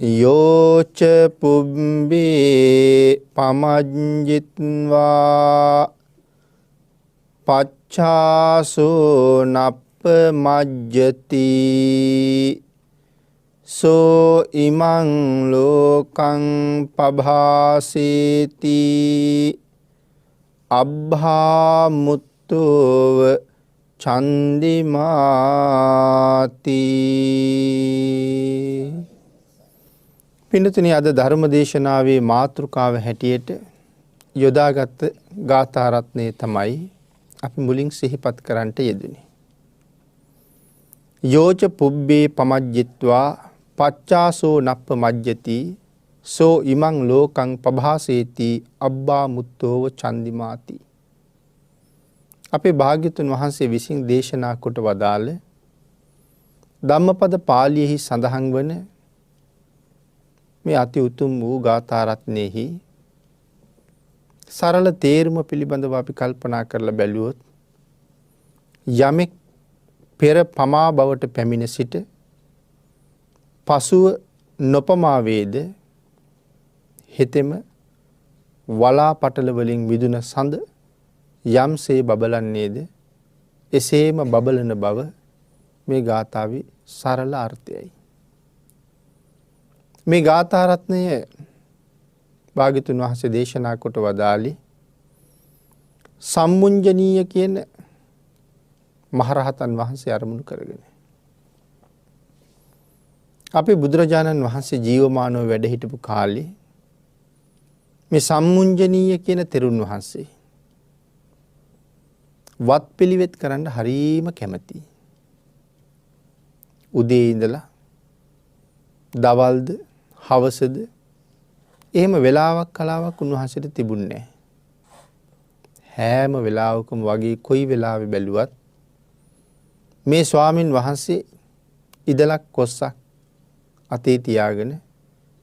යෝච පුබ්බේ පමජ්ජිත්වා පච්ඡාසෝ නප්ප මජ්ජති සෝ ඉමං ලෝකං පභාසේති අබ්භා මුත්තෝව චන්දිමාති. පින්නතුනි, අද ධර්ම දේශනාවේ මාතෘකාව හැටියට යොදාගත් ගාථා රත්නය තමයි අපි මුලින් සිහිපත් කරන්නට යෙදුනේ. යෝච පුබ්බේ පමජ්ජිත්වා පච්ඡාසෝ නප්ප මජ්ජති සෝ ඉමං ලෝකං පභාසේති අබ්බා මුත්තෝව චන්දිමාති. අපේ භාග්‍යතුන් වහන්සේ විසින් දේශනා කොට වදාළ ධම්මපද පාළියෙහි සඳහන් වන මේ අති උතුම් වූ ගාථා රත්නයෙහි සරල තේරුම පිළිබඳව අපි කල්පනා කරලා බැලුවොත්, යමෙක් පෙර පමා බවට පැමිණ සිට පසුව නොපමා වේද, හෙතෙම වලා පටල වලින් මිදුන සඳ යම්සේ බබලන්නේද එසේම බබලන බව මේ ගාථාවේ සරල අර්ථයයි. මේ ගාථා රත්නය භාග්‍යතුන් වහන්සේ දේශනා කොට වදාළේ සම්මුංජනීය කියන මහරහතන් වහන්සේ අරමුණු කරගෙන. අපි බුදුරජාණන් වහන්සේ ජීවමානව වැඩ හිටපු කාලේ මේ සම්මුංජනීය කියන තෙරුන් වහන්සේ වත් පිළිවෙත් කරන්න හරීම කැමතියි. උදේ ඉඳලා දවල්ද හවසද එහෙම වෙලාවක් කලාවක් උන්වහන්සේට තිබුණේ නැහැ. හැම වෙලාවකම වගේ කොයි වෙලාවෙ බැලුවත් මේ ස්වාමින් වහන්සේ ඉදලක් කොස්සක් අතේ තියාගෙන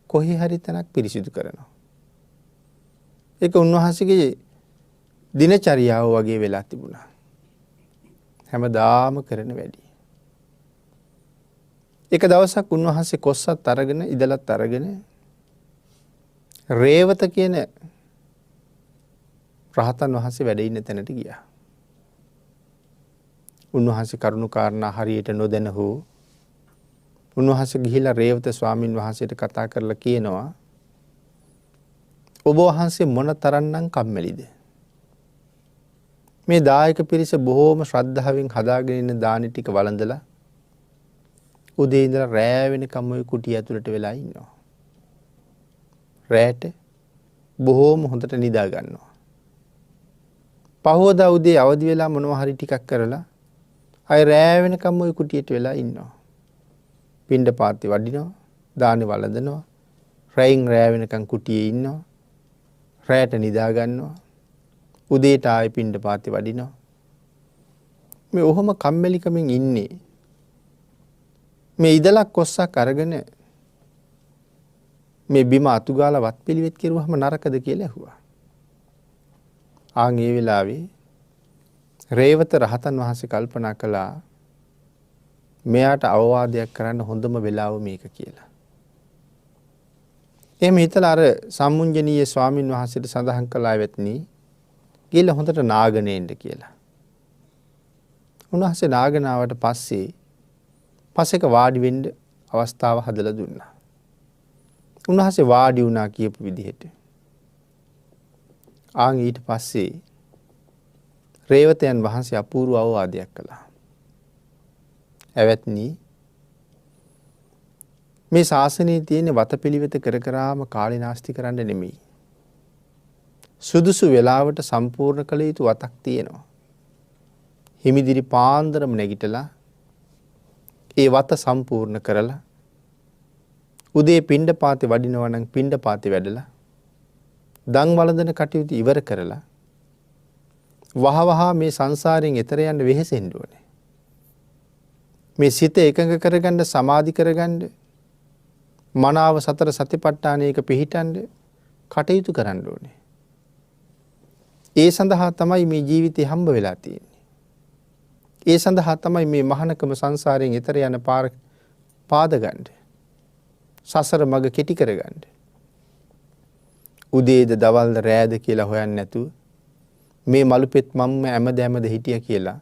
කොහේ හරි තැනක් පිරිසිදු කරනවා. ඒක උන්වහන්සේගේ දිනචරියාව වගේ වෙලා තිබුණා. හැමදාම කරන වැඩි. එක දවසක් උන්වහන්සේ කොස්සත් අරගෙන ඉදලත් අරගෙන රේවත කියන රහතන් වහන්සේ වැඩ ඉන්න තැනට ගියා. උන්වහන්සේ කරුණු කාරණා හරියට නොදැන හෝ උන්වහන්සේ ගිහිලා රේවත ස්වාමින් වහන්සේට කතා කරලා කියනවා, ඔබ වහන්සේ මොන තරම්නම් කම්මැලිද? මේ දායක පිරිස බොහෝම ශ්‍රද්ධාවෙන් හදාගෙන ඉන්න දානි ටික වළඳලා උදේ ඉඳලා රෑ වෙනකම් ওই කුටිය ඇතුළට වෙලා ඉන්නවා. රෑට බොහෝම හොඳට නිදා ගන්නවා. පහවදා උදේ අවදි වෙලා මොනවා හරි ටිකක් කරලා අය රෑ වෙනකම් ওই කුටියට වෙලා ඉන්නවා. පින්ඩ පාති වඩිනවා, දානි වළඳනවා, රැයින් රෑ වෙනකම් කුටියේ ඉන්නවා, රෑට නිදා ගන්නවා, උදේට ආයෙ පින්ඩ පාති වඩිනවා. මේ ඔහොම කම්මැලිකමින් ඉන්නේ. මේ ඉදලක් කොස්සක් අරගෙන මේ බිම අතුගාලා වත් පිළිවෙත් කෙරුවහම නරකද කියලා ඇහුවා. ආන් ඒ වෙලාවේ රේවත රහතන් වහන්සේ කල්පනා කළා, මෙයාට අවවාදයක් කරන්න හොඳම වෙලාව මේක කියලා. එහෙම හිතලා අර සම්මුංජනීය ස්වාමින් වහන්සේට සඳහන් කළා, වෙත්නි ගිහලා හොඳට නාගෙන එන්න කියලා. උන්වහන්සේ නාගෙන ආවට පස්සේ පසෙක වාඩි වෙන්න අවස්ථාව හදලා දුන්නා. උන්වහන්සේ වාඩි වුණා කියපු විදිහට. ආන් ඊට පස්සේ රේවතයන් වහන්සේ අපූර්ව අවවාදයක් කළා. ඇවැත්නි, මේ ශාසනයේ තියෙන වතපිළිවෙත කර කරාම කාලේ නාස්ති කරන්න නෙමෙයි. සුදුසු වෙලාවට සම්පූර්ණ කළ යුතු වතක් තියෙනවා. හිමිදිරි පාන්දරම නැගිටලා ඒ වත සම්පූර්ණ කරලා උදේ පින්ඩ පාති වඩිනවා නම් පින්ඩ පාති වැඩලා දන් වළඳන කටයුතු ඉවර කරලා වහවහා මේ සංසාරයෙන් එතර යන්න වෙහෙසෙන්න ඕනේ. මේ සිත එකඟ කරගන්න, සමාධි කරගන්න, මනාව සතර සතිපට්ඨානයක පිහිටන්න කටයුතු කරන්න ඕනේ. ඒ සඳහා තමයි මේ ජීවිතේ හම්බ වෙලා තියෙන්නේ. ඒ සඳහා තමයි මේ මහානකම සංසාරයෙන් එතර යන පාර පාද ගන්න. සසර මඟ කෙටි කරගන්න. උදේද දවල්ද රෑද කියලා හොයන්නේ නැතුව මේ මලුපෙත් මම්ම හැමදෑමද හිටියා කියලා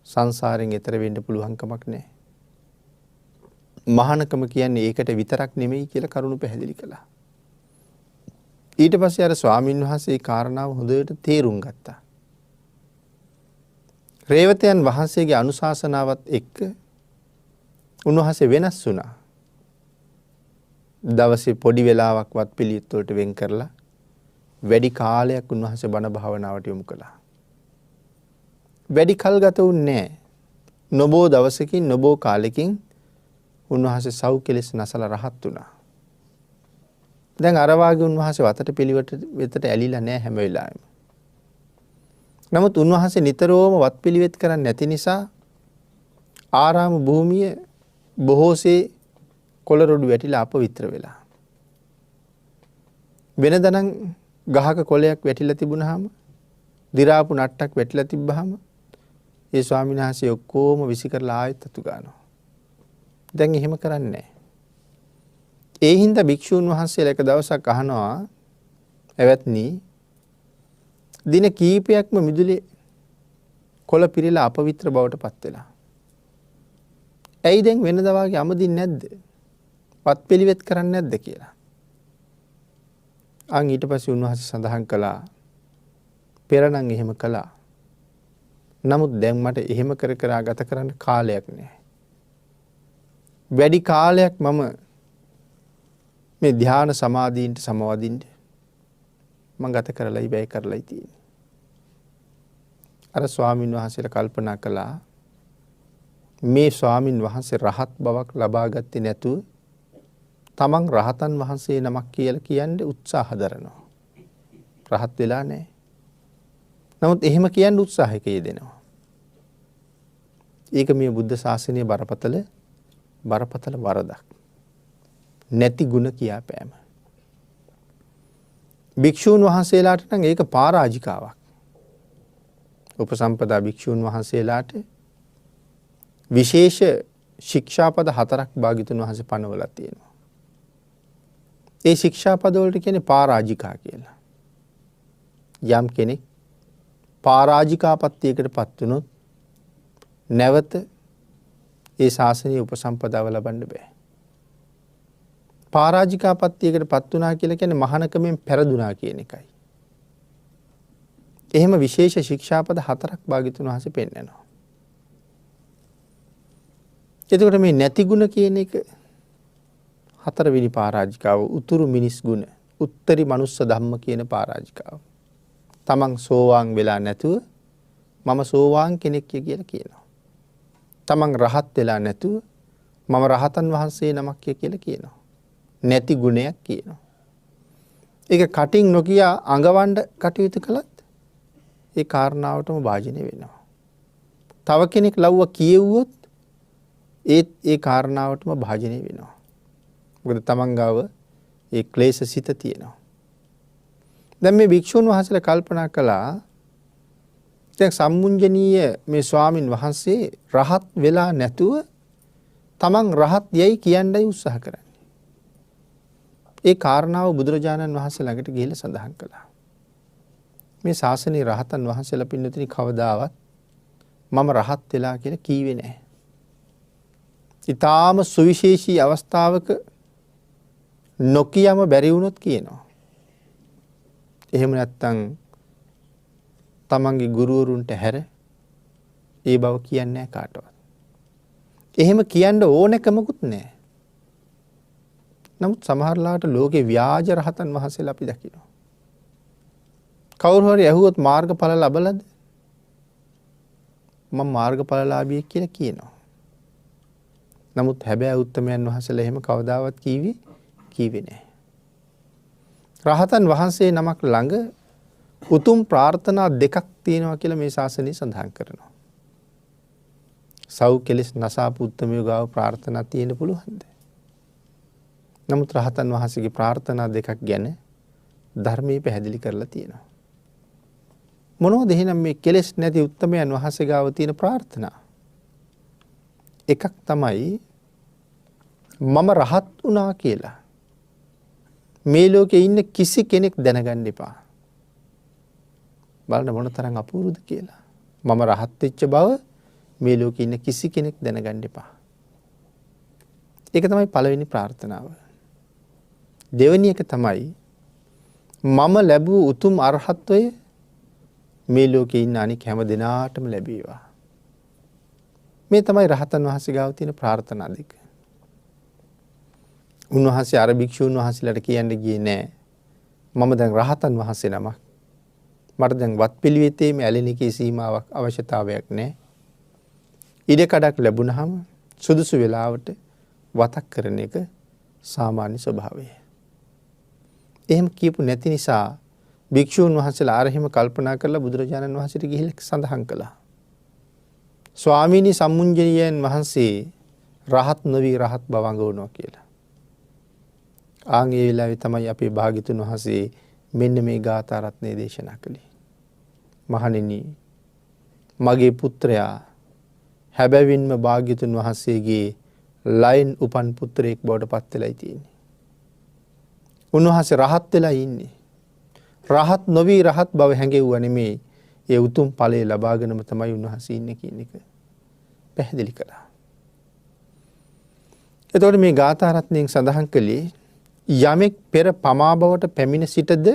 සංසාරයෙන් එතර වෙන්න පුළුවන් කමක් නැහැ. මහානකම කියන්නේ ඒකට විතරක් නෙමෙයි කියලා කරුණු පැහැදිලි කළා. ඊට පස්සේ අර ස්වාමින් වහන්සේ ඒ කාරණාව හොඳට තේරුම් ගත්තා. රේවතයන් වහන්සේගේ අනුශාසනාවත් එක්ක උන්වහන්සේ වෙනස් වුණා. දවසේ පොඩි වෙලාවක් වත් පිළිවෙත් වලට වෙන් කරලා වැඩි කාලයක් උන්වහන්සේ බණ භාවනාවට යොමු කළා. වැඩි කල් ගත වුණේ නැහැ. නොබෝ දවසකින් නොබෝ කාලෙකින් උන්වහන්සේ සව් කෙලෙස් නැසලා රහත් වුණා. දැන් අර වාගේ උන්වහන්සේ වතට පිළිවෙත වෙතට ඇලිලා නැහැ හැම වෙලාවෙම. නමුත් උන්වහන්සේ නිතරම වත් පිළිවෙත් කරන්නේ නැති නිසා ආරාම භූමිය බොහෝසේ කොළරොඩු වැටිලා අපවිත්‍ර වෙලා. වෙනදනම් ගහක කොළයක් වැටිලා තිබුණාම දි รา පු නට්ටක් වැටිලා තිබ්බහම ඒ ස්වාමීන් වහන්සේ ඔක්කොම විසි කරලා ආයෙත් අතු ගන්නවා. දැන් එහෙම කරන්නේ නැහැ. ඒ හින්දා භික්ෂූන් වහන්සේලා එක දවසක් අහනවා එවත්නි දින කීපයක්ම මිදුලේ කොළ පිරීලා අපවිත්‍ර බවට පත් වෙලා. ඇයි දැන් වෙනදා වගේ අමදින්නේ නැද්ද? වත් පිළිවෙත් කරන්නේ නැද්ද කියලා. අන් ඊට පස්සේ උන්වහන්සේ සඳහන් කළා පෙරණන් එහෙම කළා. නමුත් දැන් මට එහෙම කර කර ගත කරන්න කාලයක් නැහැ. වැඩි කාලයක් මම මේ ධ්‍යාන සමාධීන්ට සමවදින්න මම ගත කරලායි බය කරලායි තියෙන්නේ. අර ස්වාමින් වහන්සේලා කල්පනා කළා මේ ස්වාමින් වහන්සේ රහත් බවක් ලබා ගත්තේ නැතුව තමන් රහතන් වහන්සේ නමක් කියලා කියන්නේ උත්සාහ දරනවා. රහත් වෙලා නැහැ. නමුත් එහෙම කියන්න උත්සාහයක යෙදෙනවා. ඒක මේ බුද්ධ ශාසනයේ බරපතල වරදක්. නැති ಗುಣ කියාපෑම. භික්ෂූන් වහන්සේලාට නම් ඒක පරාජිකාවක්. උපසම්පදා භික්ෂූන් වහන්සේලාට විශේෂ ශික්ෂාපද 4ක් භාග්‍යතුන් වහන්සේ පනවලා තියෙනවා. ඒ ශික්ෂාපද වලට කියන්නේ පරාජිකා කියලා. යම් කෙනෙක් පරාජිකාපත්තියකටපත් වුණොත් නැවත ඒ ශාසනීය උපසම්පදාව ලබන්න බෑ. පරාජිකාපත්තියකටපත් වුණා කියලා කියන්නේ මහානකමෙන් පෙරදුනා කියන එකයි. එහෙම විශේෂ ශික්ෂාපද 4ක් භාග්‍යතුන් වහන්සේ පෙන්නනවා. එතකොට මේ නැති ಗುಣ කියන එක හතරවෙනි පරාජිකාව උතුරු මිනිස් ගුණ උත්තරී මනුස්ස ධම්ම කියන පරාජිකාව. තමන් සෝවාන් වෙලා නැතුව මම සෝවාන් කෙනෙක් කියලා කියනවා. තමන් රහත් වෙලා නැතුව මම රහතන් වහන්සේ නමක් කියලා කියනවා. නැති ගුණයක් කියනවා. ඒක කටින් නොකිය අඟවන්න කටයුතු කළත් ඒ කාරණාවටම භාජනය වෙනවා. තව කෙනෙක් ලව්ව කියෙව්වොත් ඒ කාරණාවටම භාජනය වෙනවා. මොකද තමන් ගාව ඒ ක්ලේශ සිත තියෙනවා. දැන් මේ භික්ෂුන් වහන්සේලා කල්පනා කළා දැන් සම්මුංජනීය මේ ස්වාමින් වහන්සේ රහත් වෙලා නැතුව තමන් රහත් යයි කියන්නයි උත්සාහ කරන්නේ. ඒ කාරණාව බුදුරජාණන් වහන්සේ ළඟට ගිහිල්ලා සඳහන් කළා. මේ ශාසනයේ රහතන් වහන්සේලා පින්නතුනි කවදාවත් මම රහත් වෙලා කියලා කීවේ නැහැ. ඊටාම සුවිශේෂී අවස්ථාවක නොකියම බැරි වුණොත් කියනවා. එහෙම නැත්නම් තමන්ගේ ගුරුවරුන්ට හැර ඒ බව කියන්නේ නැහැ කාටවත්. එහෙම කියන්න ඕනකමකුත් නැහැ. නමුත් සමහරලාට ලෝකේ ව්‍යාජ රහතන් වහන්සේලා අපි දකිනවා. කවුරු හරි ඇහුවොත් මාර්ගඵල ලැබලද? මම මාර්ගඵලලාභියෙක් කියලා කියනවා. නමුත් හැබැයි උත්තමයන් වහන්සේලා එහෙම කවදාවත් කීවේ නැහැ. රහතන් වහන්සේ නමක් ළඟ උතුම් ප්‍රාර්ථනා දෙකක් තියෙනවා කියලා මේ ශාසනය සඳහන් කරනවා. සව් කෙලෙස් නසාපු උත්තමයෝ ගාව ප්‍රාර්ථනා තියෙන්න පුළුවන්ද? නමුත් රහතන් වහන්සේගේ ප්‍රාර්ථනා දෙකක් ගැන ධර්මයේ පැහැදිලි කරලා තියෙනවා. මොනවද එහෙනම් මේ කෙලෙස් නැති උත්තමයන් වහන්සේ ගාව තියෙන ප්‍රාර්ථනා? එකක් තමයි මම රහත් වුණා කියලා මේ ලෝකේ ඉන්න කිසි කෙනෙක් දැනගන්න එපා. බලන්න මොන තරම් අපූර්වද කියලා. මම රහත් වෙච්ච බව මේ ලෝකේ ඉන්න කිසි කෙනෙක් දැනගන්න එපා. ඒක තමයි පළවෙනි ප්‍රාර්ථනාව. දෙවෙනි එක තමයි මම ලැබූ උතුම් අරහත්වය මේ ලෝකේ ඉන්න අනික් හැම දෙනාටම ලැබේවා. මේ තමයි රහතන් වහන්සේ ගාව තියෙන ප්‍රාර්ථනා දෙක. උන්වහන්සේ අර භික්ෂුන් වහන්සේලාට කියන්න ගියේ නෑ මම දැන් රහතන් වහන්සේ නමක්. මට දැන් වත් පිළිවෙතේ මේ ඇලෙන එකේ සීමාවක් අවශ්‍යතාවයක් නෑ. ඉඩකඩක් ලැබුණාම සුදුසු වෙලාවට වතක් කරන එක සාමාන්‍ය ස්වභාවය. එහෙම කියපු නැති නිසා භික්ෂුන් වහන්සේලා ආරහිම කල්පනා කරලා බුදුරජාණන් වහන්සේට ගිහිල්ලා සඳහන් කළා. ස්වාමීනි සම්මුංජනියන් වහන්සේ රහත් නොවි රහත් බවඟ වුණා කියලා. ආන් ඒ වෙලාවේ තමයි අපේ භාග්‍යතුන් වහන්සේ මෙන්න මේ ගාථා රත්නය දේශනා කළේ. මහණෙනි මගේ පුත්‍රයා හැබැවින්ම භාග්‍යතුන් වහන්සේගේ ලයින් උපන් පුත්‍රයෙක් බවට පත් වෙලායි තියෙන්නේ. උන්වහන්සේ රහත් වෙලා ඉන්නේ. රහත් නොවි රහත් බව හැඟෙව්වා නෙමේ. ඒ උතුම් ඵලය ලබාගෙනම තමයි උන්වහන්සේ ඉන්නේ කියන එක පැහැදිලි කළා. එතකොට මේ ගාථා රත්නයෙන් සඳහන් කළේ යමෙක් පෙර පමා බවට පැමිණ සිටද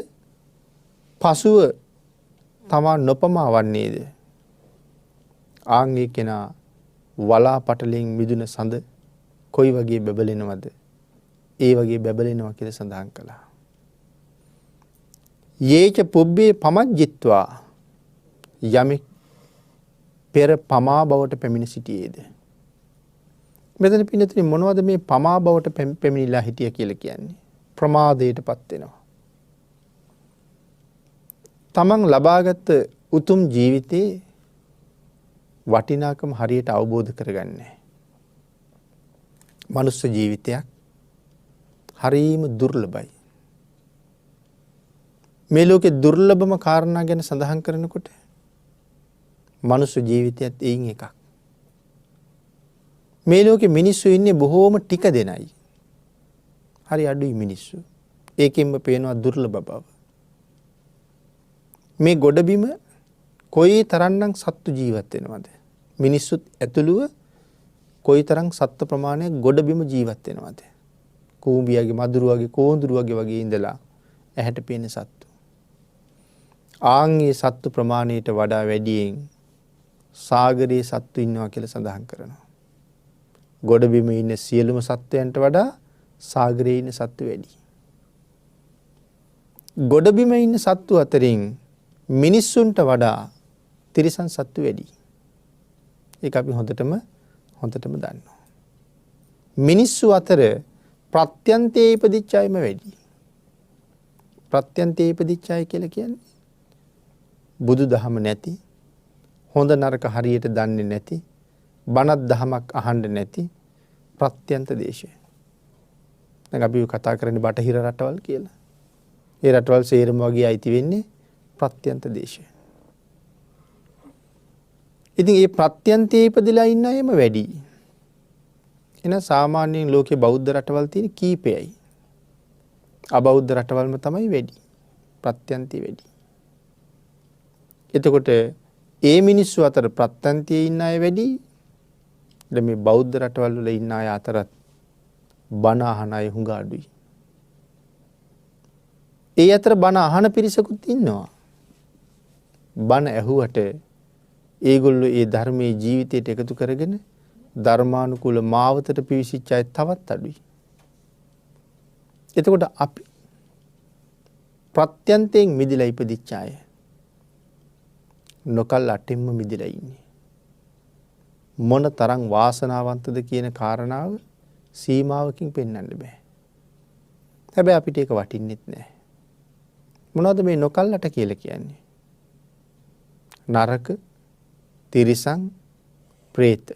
පසුව තමා නොපමා වන්නේද ආන්ගේ කෙනා වලා පටලෙන් මිදුන සඳ කොයි වගේ බබලෙනවද ඒ වගේ බබලෙනවා කියලා සඳහන් කළා. යේච පුබ්බේ පමජ්ජිත්වා යමෙක් පෙර පමා බවට පැමිණ සිටියේද. මෙතන පින්නතුනි මොනවද මේ පමා බවට පැමිණිලා හිටිය කියලා කියන්නේ? ප්‍රමාදයටපත් වෙනවා. තමන් ලබාගත් උතුම් ජීවිතේ වටිනාකම හරියට අවබෝධ කරගන්නේ. මනුස්ස ජීවිතයක් හරීම දුර්ලභයි. මේ ලෝකේ දුර්ලභම කාරණා ගැන සඳහන් කරනකොට මනුස්ස ජීවිතයත් එයින් එකක්. මේ ලෝකේ මිනිස්සු ඉන්නේ බොහෝම ටික දෙනයි. හරි අඩුයි මිනිස්සු. ඒකෙන්ම පේනවා දුර්ලභ බව. මේ ගොඩබිම කොයි තරම්නම් සත්තු ජීවත් වෙනවද? මිනිස්සුත් ඇතුළුව කොයි තරම් සත්ත්ව ප්‍රමාණයක් ගොඩබිම ජීවත් වෙනවද? කූඹියාගේ මදුරුවාගේ කෝඳුරුවාගේ වගේ ඉඳලා ඇහැට පේන සත්තු. ආන්ගේ සත්තු ප්‍රමාණයට වඩා වැඩියෙන් සාගරයේ සත්තු ඉන්නවා කියලා සඳහන් කරනවා. ගොඩබිම ඉන්න සියලුම සත්වයන්ට වඩා සාගරයේ ඉන්න සත්තු වැඩි. ගොඩබිම ඉන්න සත්තු අතරින් මිනිස්සුන්ට වඩා තිරිසන් සත්තු වැඩි. ඒක අපි හොඳටම දන්නවා. මිනිස්සු අතර ප්‍රත්‍යන්තයේ ඉපදිච්ච අයම වැඩි. ප්‍රත්‍යන්තයේ ඉපදිච්ච අය කියලා කියන්නේ බුදු දහම නැති, හොඳ නරක හරියට දන්නේ නැති, බණක් දහමක් අහන්න නැති ප්‍රත්‍යන්ත දේශය. දැන් අපි කතා කරන්නේ බටහිර රටවල් කියලා. ඒ රටවල් සේරම වගේ අයිති වෙන්නේ ප්‍රත්‍යන්ත දේශය. ඉතින් මේ ප්‍රත්‍යන්තයේ ඉපදලා ඉන්න අයම වැඩි. එහෙනම් සාමාන්‍යයෙන් ලෝකේ බෞද්ධ රටවල් තියෙන කීපයයි. අබෞද්ධ රටවල්ම තමයි වැඩි. ප්‍රත්‍යන්තයේ වැඩි. එතකොට ඒ මිනිස්සු අතර ප්‍රත්‍යන්තයේ ඉන්න අය වැඩි. දැන් මේ බෞද්ධ රටවල් වල ඉන්න අය අතරත් බණ අහන අය හුඟ අඩුයි. ඒ අතර බණ අහන පිරිසකුත් ඉන්නවා. බණ ඇහුවට ඒගොල්ලෝ ඒ ධර්මයේ ජීවිතයට එකතු කරගෙන ධර්මානුකූල මාවතට පිවිසිච්ච අය තවත් අඩුයි. එතකොට අපි ප්‍රත්‍යන්තයෙන් මිදිලා ඉපදිච්ච අය නොකල් අටින්ම මිදිලා ඉන්නේ. මොන තරම් වාසනාවන්තද කියන කාරණාව සීමාවකින් පෙන්වන්න බෑ. හැබැයි අපිට ඒක වටින්නෙත් නෑ. මොනවද මේ නොකල්ලට කියලා කියන්නේ? නරක, තිරිසන්, പ്രേත.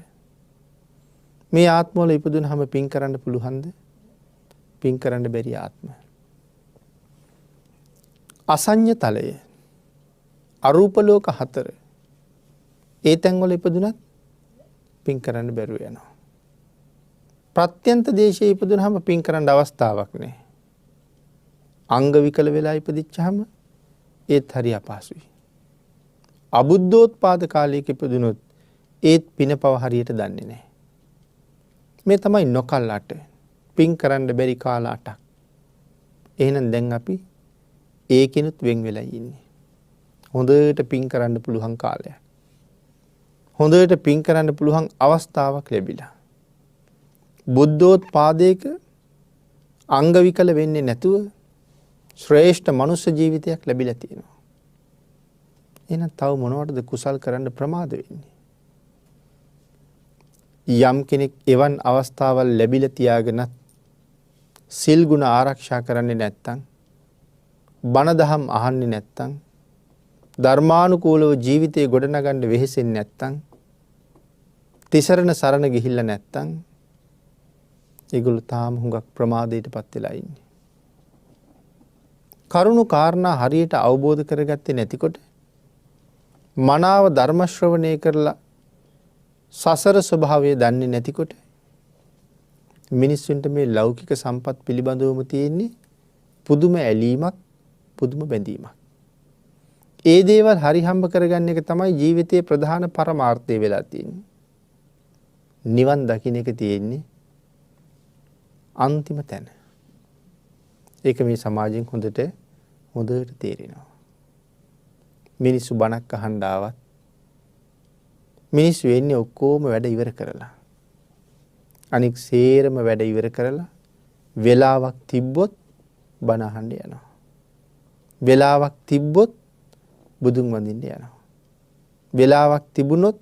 මේ ආත්මවල ඉපදුනහම පින් කරන්න පුළුවන්ද? පින් කරන්න බැරි ආත්ම. අසඤ්ඤ තලය, අරූප ලෝක 4. ඒ තැන්වල ඉපදුනත් පින් කරන්න බැරුව යනවා. ප්‍රත්‍යන්ත දේශයේ ඉපදුනහම පින් කරන්න අවස්ථාවක් නැහැ. අංග විකල වෙලා ඉපදිච්චාම ඒත් හරි අපහසුයි. අබුද්ධෝත්පාද කාලයක ඉපදුනොත් ඒත් පිනපව හරියට දන්නේ නැහැ. මේ තමයි නොකල්ලාට පින් කරන්න බැරි කාල 8ක්. එහෙනම් දැන් අපි ඒකිනුත් වෙන් වෙලා ඉන්නේ. හොඳට පින් කරන්න පුළුවන් කාලයක්. හොඳට පින් කරන්න පුළුවන් අවස්ථාවක් ලැබිලා. බුද්ධෝත්පාදයක අංග විකල වෙන්නේ නැතුව ශ්‍රේෂ්ඨ මනුෂ්‍ය ජීවිතයක් ලැබිලා තියෙනවා. එහෙනම් තව මොනවටද කුසල් කරන්න ප්‍රමාද වෙන්නේ? යම් කෙනෙක් එවන් අවස්ථාවල් ලැබිලා තියාගෙනත් සිල් ගුණ ආරක්ෂා කරන්නේ නැත්නම්, බණ දහම් අහන්නේ නැත්නම්, ධර්මානුකූලව ජීවිතය ගොඩනගන්න වෙහෙසෙන්නේ නැත්නම්, තිසරණ සරණ ගිහිල්ලා නැත්නම්, ඒගොල්ලෝ තාම හුඟක් ප්‍රමාදයටපත් වෙලා ඉන්නේ. කරුණු කාරණා හරියට අවබෝධ කරගත්තේ නැතිකොට, මනාව ධර්ම ශ්‍රවණය කරලා සසර ස්වභාවය දන්නේ නැතිකොට මිනිස්සුන්ට මේ ලෞකික සම්පත් පිළිබඳවම තියෙන්නේ පුදුම ඇලීමක්, පුදුම බැඳීමක්. ඒ දේවල් හරි හම්බ කරගන්න එක තමයි ජීවිතයේ ප්‍රධාන පරමාර්ථය වෙලා තියෙන්නේ. නිවන් දකින්න එක තියෙන්නේ අන්තිම තැන. ඒක මේ සමාජයෙන් හොඳට තේරෙනවා. මිනිස්සු බණක් අහන්න ආවත් මිනිස්සු වෙන්නේ ඔක්කොම වැඩ ඉවර කරලා. අනික සේරම වැඩ ඉවර කරලා වෙලාවක් තිබ්බොත් බණ අහන්න යනවා. වෙලාවක් තිබ්බොත් බුදුන් වඳින්න යනවා. වෙලාවක් තිබුණොත්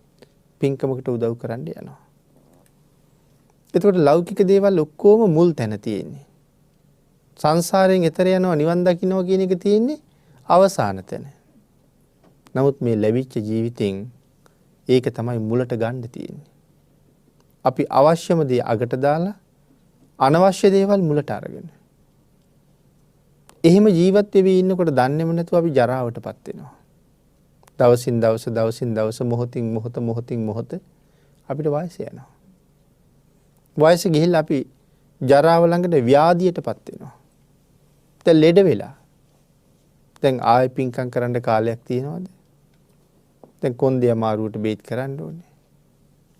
පින්කමකට උදව් කරන්න යනවා. එතකොට ලෞකික දේවල් ඔක්කොම මුල් තැන තියෙන්නේ. සංසාරයෙන් එතර යනවා නිවන් දකින්නවා කියන එක තියෙන්නේ අවසාන තැන. නමුත් මේ ලැබිච්ච ජීවිතෙන් ඒක තමයි මුලට ගන්න තියෙන්නේ. අපි අවශ්‍යම දේ අගට දාලා අනවශ්‍ය දේවල් මුලට අරගෙන. එහෙම ජීවත් වෙවි ඉන්නකොට දන්නේම නැතුව අපි ජරාවටපත් වෙනවා. දවසින් දවස මොහොතින් මොහොත අපිට වයස යනවා. වයස ගිහිල්ලා අපි ජරාව ළඟට ව්‍යාධියටපත් වෙනවා. දැන් ලෙඩ වෙලා. දැන් ආයෙ පින්කම් කරන්න කාලයක් තියෙනවද? දැන් කොන්දේ අමාරුවට බේත් කරන්න ඕනේ.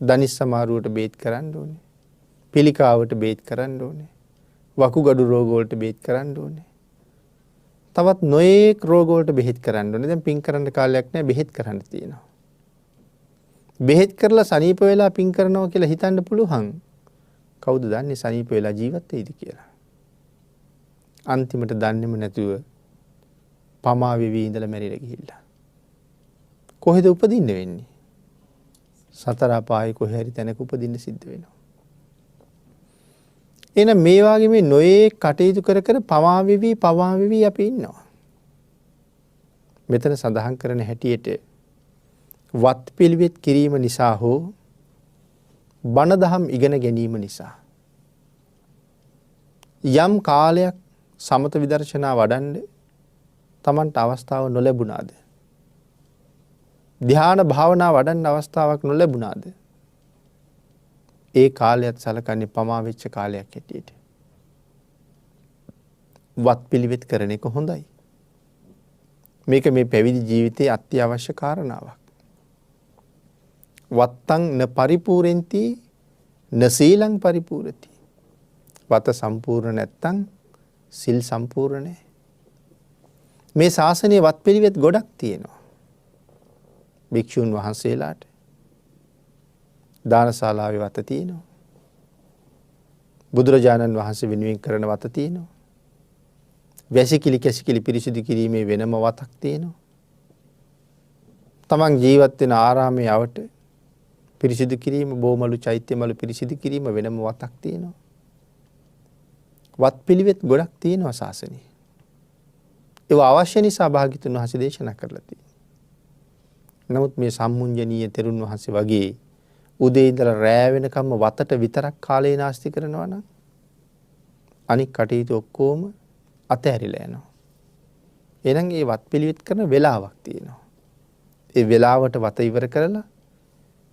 දනිස් අමාරුවට බේත් කරන්න ඕනේ. පිළිකාවට බේත් කරන්න ඕනේ. වකුගඩු රෝග වලට බේත් කරන්න ඕනේ. තවත් නොයේක් රෝග වලට බෙහෙත් කරන්න ඕනේ. දැන් පින් කරන්න කාලයක් නැහැ, බෙහෙත් කරන්න තියෙනවා. බෙහෙත් කරලා සනීප වෙලා පින් කරනවා කියලා හිතන්න පුළුවන්. කවුද දන්නේ සනීප වෙලා ජීවත් වෙයිද කියලා? අන්තිමට දන්නේම නැතුව පමා වෙවි ඉඳලා මැරිලා ගිහිල්ලා. කොහෙද උපදින්න වෙන්නේ? සතර අපායේ කොහේ හරි තැනක උපදින්න සිද්ධ වෙනවා. එහෙනම් මේ වාගේ මේ නොයේ කටයුතු කර පමා වෙවි අපි ඉන්නවා. මෙතන සඳහන් කරන හැටියට වත් පිළිවෙත් කිරීම නිසා හෝ බණ දහම් ඉගෙන ගැනීම නිසා යම් කාලයක් සමත විදර්ශනා වඩන්න තමන්ට අවස්ථාව නොලැබුණාද? ධ්‍යාන භාවනා වඩන්න අවස්ථාවක් නොලැබුණාද? ඒ කාලයත් සලකන්නේ පමා වෙච්ච කාලයක් හැටියට. වත් පිළිවෙත් කරන එක හොඳයි. මේක මේ පැවිදි ජීවිතයේ අත්‍යවශ්‍ය කාරණාවක්. වත්තං න පරිපූර්ණති න සීලං පරිපූර්ණති. වත සම්පූර්ණ නැත්තම් සිල් සම්පූර්ණ නැහැ. මේ ශාසනයේ වත් පිළිවෙත් ගොඩක් තියෙනවා. භික්ෂුන් වහන්සේලාට දානශාලාවේ වත තියෙනවා. බුදුරජාණන් වහන්සේ වෙනුවෙන් කරන වත තියෙනවා. වැසිකිලි කැසිකිලි පිරිසිදු කිරීමේ වෙනම වතක් තියෙනවා. තමන් ජීවත් වෙන ආරාමයේ අවට පිරිසිදු කිරීම, බෝමලු චෛත්‍යමලු පිරිසිදු කිරීම වෙනම වතක් තියෙනවා. වත් පිළිවෙත් ගොඩක් තියෙනවා ශාසනයේ. ඒවා අවශ්‍ය නිසා භාග්‍යතුන් වහන්සේ දේශනා කරලා තියෙනවා. නමුත් මේ සම්මුඤ්ජනීය තෙරුන් වහන්සේ වගේ උදේ ඉඳලා රෑ වෙනකම්ම වතට විතරක් කාලේ නාස්ති කරනවා නම් අනික් කටයුතු ඔක්කොම අතහැරිලා යනවා. එහෙනම් මේ වත් පිළිවෙත් කරන වෙලාවක් තියෙනවා. ඒ වෙලාවට වත ඉවර කරලා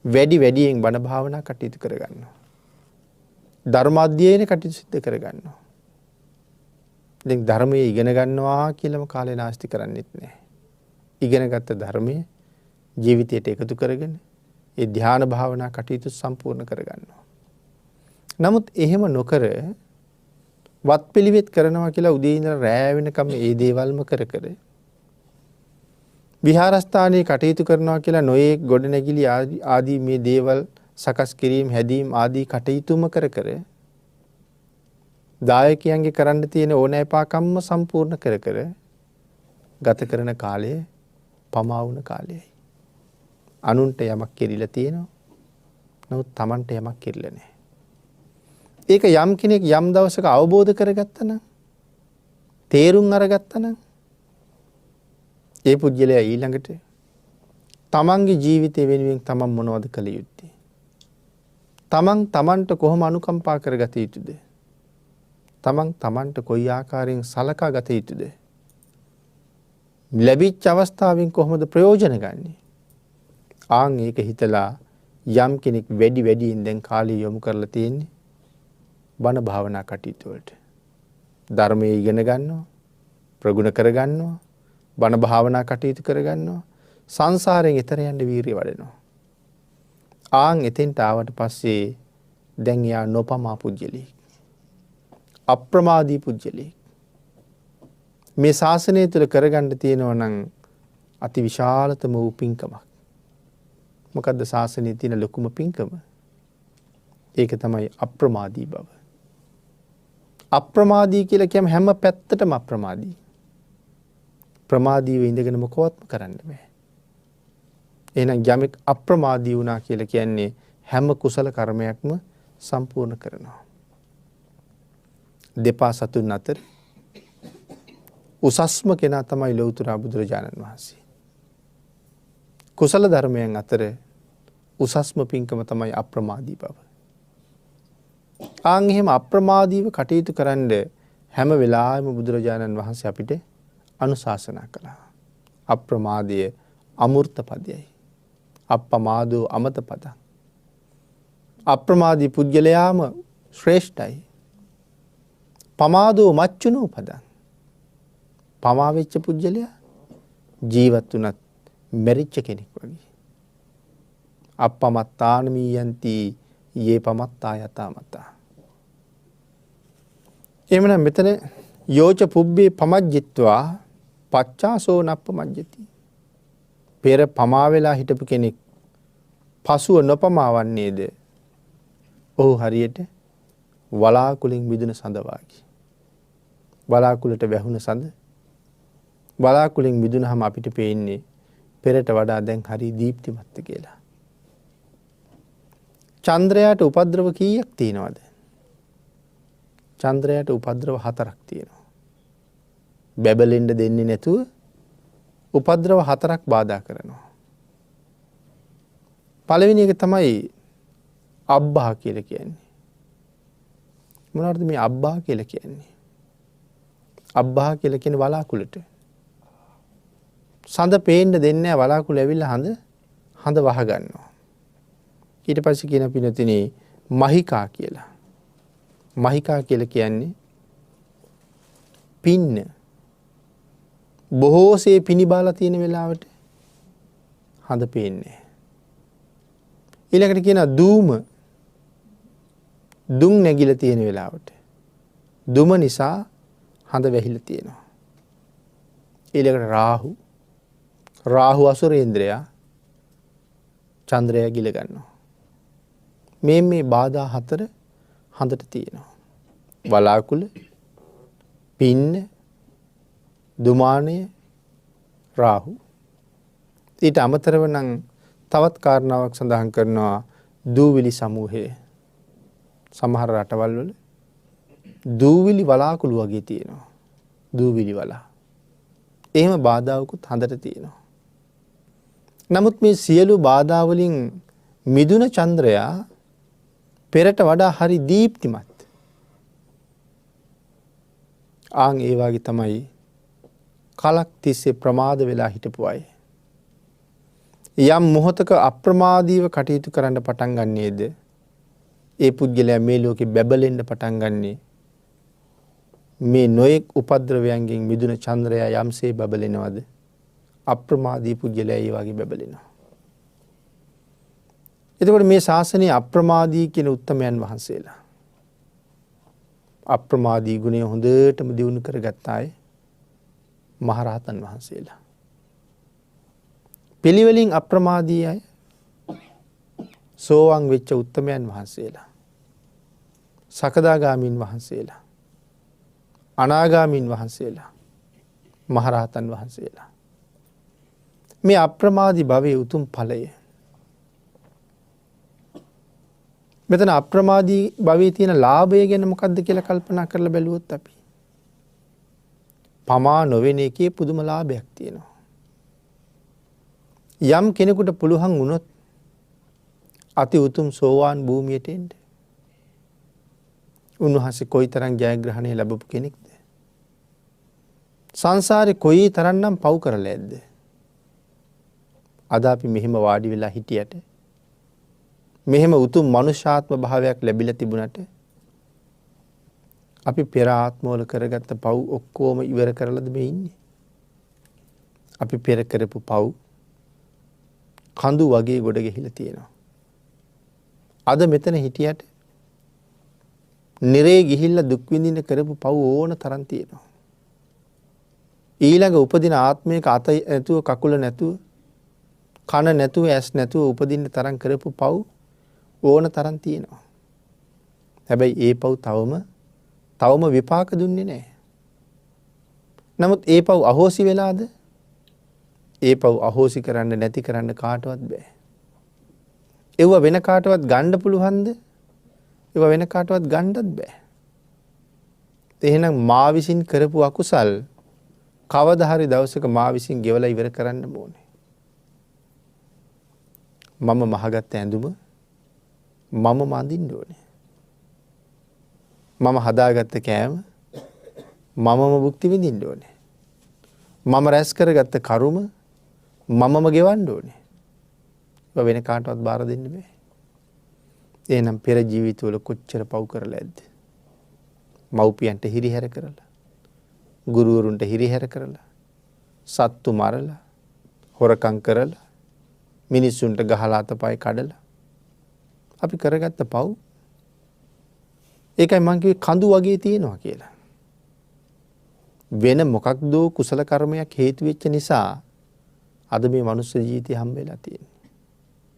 වැඩියෙන් බණ භාවනා කටයුතු කරගන්නවා. ධර්ම අධ්‍යයනය කටයුතු සිද්ධ කරගන්නවා. දැන් ධර්මයේ ඉගෙන ගන්නවා කියලාම කාලේ නාස්ති කරන්නෙත් නැහැ. ඉගෙනගත්ත ධර්මයේ ජීවිතයට එකතු කරගෙන ඒ ධ්‍යාන භාවනා කටයුතු සම්පූර්ණ කරගන්නවා. නමුත් එහෙම නොකර වත්පිළිවෙත් කරනවා කියලා උදේ ඉඳලා රෑ වෙනකම් මේ දේවල්ම කර විහාරස්ථානයේ කටයුතු කරනවා කියලා නොයේක් ගොඩනැගිලි ආදී මේ දේවල් සකස් කිරීම හැදීම් ආදී කටයුතුම කර දායකයන්ගේ කරන්න තියෙන ඕනෑපාකම්ම සම්පූර්ණ කර ගත කරන කාලය පමා වුණ කාලයයි. අනුන්ට යමක් කෙරිලා තියෙනවා. නමුත් Tamanට යමක් කෙරිලා නැහැ. ඒක යම් කෙනෙක් යම් දවසක අවබෝධ කරගත්තා නම් තේරුම් අරගත්තා නම් ඒ පුජ්‍යලයා ඊළඟට තමන්ගේ ජීවිතය වෙනුවෙන් තමන් මොනවද කළ යුත්තේ? තමන් තමන්ට කොහොම අනුකම්පා කරගත යුතුද? තමන් තමන්ට කොයි ආකාරයෙන් සලකා ගත යුතුද? ලැබිච්ච අවස්ථාවෙන් කොහොමද ප්‍රයෝජන ගන්නේ? ආන් ඒක හිතලා යම් කෙනෙක් වැඩියෙන් දැන් කාලය යොමු කරලා තියෙන්නේ බණ භාවනා කටයුතු වලට. ධර්මයේ ඉගෙන ගන්නවා, ප්‍රගුණ කර ගන්නවා, බණ භාවනා කටයුතු කර ගන්නවා, සංසාරයෙන් එතර යන්න වීරිය වඩනවා. ආන් එතෙන්ට ආවට පස්සේ දැන් යා නොපමා පුජ්‍යලී. අප්‍රමාදී පුජ්‍යලී. මේ ශාසනය තුළ කරගන්න තියෙනවා නම් අති විශාලතම වූ පින්කමක්. මොකද්ද ශාසනයේ තියෙන ලොකුම පින්කම? ඒක තමයි අප්‍රමාදී බව. අප්‍රමාදී කියලා කියම හැම පැත්තටම අප්‍රමාදී. ප්‍රමාදීව ඉඳගෙන මොකවත්ම කරන්න බෑ. එහෙනම් යමෙක් අප්‍රමාදී වුණා කියලා කියන්නේ හැම කුසල කර්මයක්ම සම්පූර්ණ කරනවා. දෙපා සතුන් අතර උසස්ම කෙනා තමයි ලෞතර බුදුරජාණන් වහන්සේ. කුසල ධර්මයන් අතර උසස්ම පින්කම තමයි අප්‍රමාදී බව. ආන් එහෙම අප්‍රමාදීව කටයුතු කරන්න හැම වෙලාවෙම බුදුරජාණන් වහන්සේ අපිට අනුශාසනා කළා. අප්‍රමාදය අමෘත පදයයි. අප්පමාදෝ අමත පදං. අප්‍රමාදී පුජ්‍යලයාම ශ්‍රේෂ්ඨයි. පමාදෝ මච්චුනෝ පදං. පමා වෙච්ච පුජ්‍යලයා ජීවත් වුණත් මැරිච්ච කෙනෙක් වගේ. අප්පමත්තානමීයන්ති යේ පමත්තා යතාමතා. එහෙමනම් මෙතන යෝච පුබ්බේ පමජ්ජිත්වා පච්චාසෝ නප්පමජ්ජති. පෙර පමා වෙලා හිටපු කෙනෙක් පසුව නොපමාවන්නේද? ඔහු හරියට වලාකුලින් මිදුන සඳ වාගේ. වලාකුලට වැහුණ සඳ වලාකුලින් මිදුනහම අපිට පේන්නේ පෙරට වඩා දැන් හරි දීප්තිමත් කියලා. චන්ද්‍රයාට උපද්‍රව කීයක් තියෙනවද? චන්ද්‍රයාට උපද්‍රව 4ක් තියෙනවා. බැබලෙන්න දෙන්නේ නැතුව උපද්‍රව 4ක් බාධා කරනවා. පළවෙනි එක තමයි අබ්බා කියලා කියන්නේ. මොනවද මේ අබ්බා කියලා කියන්නේ? අබ්බා කියලා කියන්නේ වලාකුළට. සඳ පේන්න දෙන්නේ නැහැ, වලාකුළ ඇවිල්ලා හඳ වහ ගන්නවා. ඊට පස්සේ කියන පිනතිනේ මහිකා කියලා. මහිකා කියලා කියන්නේ පින්න. බොහෝසේ පිනිබාලා තියෙන වෙලාවට හඳ පේන්නේ. ඊළඟට කියනවා දූම. දුම් නැගිලා තියෙන වෙලාවට. දුම නිසා හඳ වැහිලා තියෙනවා. ඊළඟට රාහු. රාහු අසුරේන්ද්‍රයා චන්ද්‍රයා ගිල ගන්නවා. මේ බාධා 4 හඳට තියෙනවා. වලාකුළ, පින්න, දුමානය, රාහු. ඊට අමතරව නම් තවත් කාරණාවක් සඳහන් කරනවා දූවිලි සමූහය. සමහර රටවල් වල දූවිලි වලාකුළු වගේ තියෙනවා. දූවිලි වලා. එහෙම බාධාවකුත් හඳට තියෙනවා. නමුත් මේ සියලු බාධා වලින් මිදුන චන්ද්‍රයා පෙරට වඩා හරි දීප්තිමත්. ආන් ඒ වගේ තමයි කලක් තිස්සේ ප්‍රමාද වෙලා හිටපු අය. යම් මොහොතක අප්‍රමාදීව කටයුතු කරන්න පටන් ගන්නේද ඒ පුද්ගලයා මේ ලෝකේ බැබලෙන්න පටන් ගන්නේ මේ නොයෙක් උපද්‍රවයන්ගෙන් මිදුන චන්ද්‍රයා යම්සේ බබලෙනවද අප්‍රමාදී පුද්ගලයා ඒ වගේ බබලෙනවා. එතකොට මේ ශාසනයේ අප්‍රමාදී කියන උත්තමයන් වහන්සේලා අප්‍රමාදී ගුණය හොඳටම දියුණු කරගත්ත අය මහරහතන් වහන්සේලා. පිළිවෙලින් අප්‍රමාදී අය සෝවාන් වෙච්ච උත්තමයන් වහන්සේලා. සකදාගාමීන් වහන්සේලා. අනාගාමීන් වහන්සේලා. මහරහතන් වහන්සේලා. මේ අප්‍රමාදී භවයේ උතුම් ඵලය. මෙතන අප්‍රමාදී භවයේ තියෙන ලාභය ගැන මොකක්ද කියලා කල්පනා කරලා බැලුවොත් අපි පමා නොවෙන එකේ පුදුම ලාභයක් තියෙනවා. යම් කෙනෙකුට පුළුවන් වුණොත් අති උතුම් සෝවාන් භූමියට එන්න. උන්වහන්සේ කොයිතරම් ජයග්‍රහණය ලැබපු කෙනෙක්ද? සංසාරේ කොයි තරම්නම් පව් කරලා ඇද්ද? අද අපි මෙහෙම වාඩි වෙලා හිටියට මෙහෙම උතුම් මනුෂ්‍යාත්ම භාවයක් ලැබිලා තිබුණට අපි පෙර ආත්මවල කරගත්ත පව් ඔක්කොම ඉවර කරලාද මේ ඉන්නේ? අපි පෙර කරපු පව් කඳු වගේ ගොඩ ගෙහිලා තියෙනවා. අද මෙතන හිටියට නිරේ ගිහිල්ලා දුක් විඳින්න කරපු පව් ඕන තරම් තියෙනවා. ඊළඟ උපදින ආත්මයක අත නැතුව කකුල නැතුව කන නැතුව ඇස් නැතුව උපදින්න තරම් කරපු පව් ඕන තරම් තියෙනවා. හැබැයි ඒ පව් තවම විපාක දුන්නේ නැහැ. නමුත් ඒ පව් අහෝසි වෙලාද? ඒ පව් අහෝසි කරන්න නැති කරන්න කාටවත් බෑ. ඒව වෙන කාටවත් ගන්න පුළුවන්ද? ඒව වෙන කාටවත් ගන්නත් බෑ. එහෙනම් මා විසින් කරපු අකුසල් කවදා හරි දවසක මා විසින් ගෙවලා ඉවර කරන්න ඕනේ. මම මහගත්ත ඇඳුම මම මඳින්න ඕනේ. මම හදාගත්ත කෑම මමම භුක්ති විඳින්න ඕනේ. මම රැස් කරගත්ත කරුම මමම ගෙවන්න ඕනේ. ඒක වෙන කාටවත් බාර දෙන්න බෑ. එහෙනම් පෙර ජීවිතවල කොච්චර පව් කරලා ඇද්ද? මව්පියන්ට හිරිහැර කරලා, ගුරුවරුන්ට හිරිහැර කරලා, සත්තු මරලා, හොරකම් කරලා, මිනිස්සුන්ට ගහලා අතපය කඩලා අපි කරගත්ත පව්. ඒකයි මං කිව්වේ කඳු වගේ තියෙනවා කියලා. වෙන මොකක්ද කුසල කර්මයක් හේතු වෙච්ච නිසා අද මේ මනුස්ස ජීවිතය හම්බෙලා තියෙන්නේ.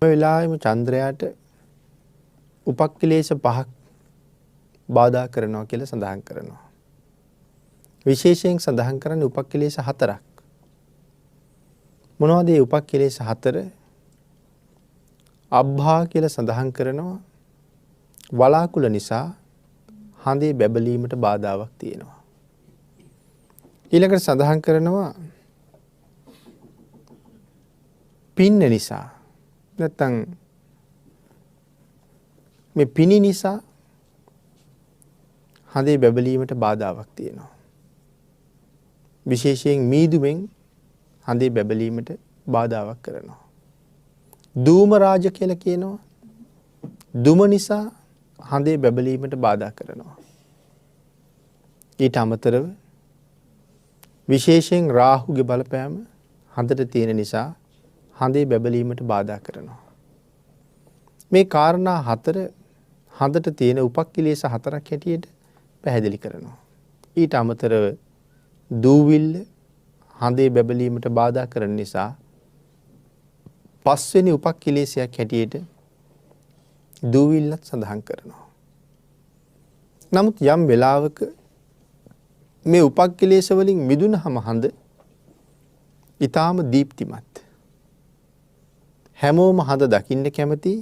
මේ වෙලාවෙම චන්ද්‍රයාට උපක්ඛිලේශ 5ක් බාධා කරනවා කියලා සඳහන් කරනවා. විශේෂයෙන් සඳහන් කරන්නේ උපක්ඛිලේශ 4ක්. මොනවද මේ උපක්ඛිලේශ 4? අබ්භා කියලා සඳහන් කරනවා වලාකුළ නිසා හඳේ බැබලීමට බාධාවක් තියෙනවා. ඊළඟට සඳහන් කරනවා පින්න නිසා නැත්තම් මේ පිනි නිසා හඳේ බැබලීමට බාධාවක් තියෙනවා. විශේෂයෙන් මීදුමෙන් හඳේ බැබලීමට බාධාවක් කරනවා. ධූම රාජ කියලා කියනවා. දුම නිසා හඳේ බැබලීමට බාධා කරනවා. ඊට අමතරව විශේෂයෙන් රාහුගේ බලපෑම හඳට තියෙන නිසා හඳේ බැබලීමට බාධා කරනවා. මේ කාරණා 4 හඳට තියෙන උපක්ඛිලේශ 4ක් හැටියට පැහැදිලි කරනවා. ඊට අමතරව දූවිල්ල හඳේ බැබලීමට බාධා කරන නිසා 5 වෙනි උපක්ඛිලේශයක් හැටියට දූවිල්ලත් සඳහන් කරනවා. නමුත් යම් වෙලාවක මේ උපක්ඛිලේශ වලින් මිදුනහම හඳ ඊටාම දීප්තිමත්. හැමෝම හඳ දකින්න කැමති.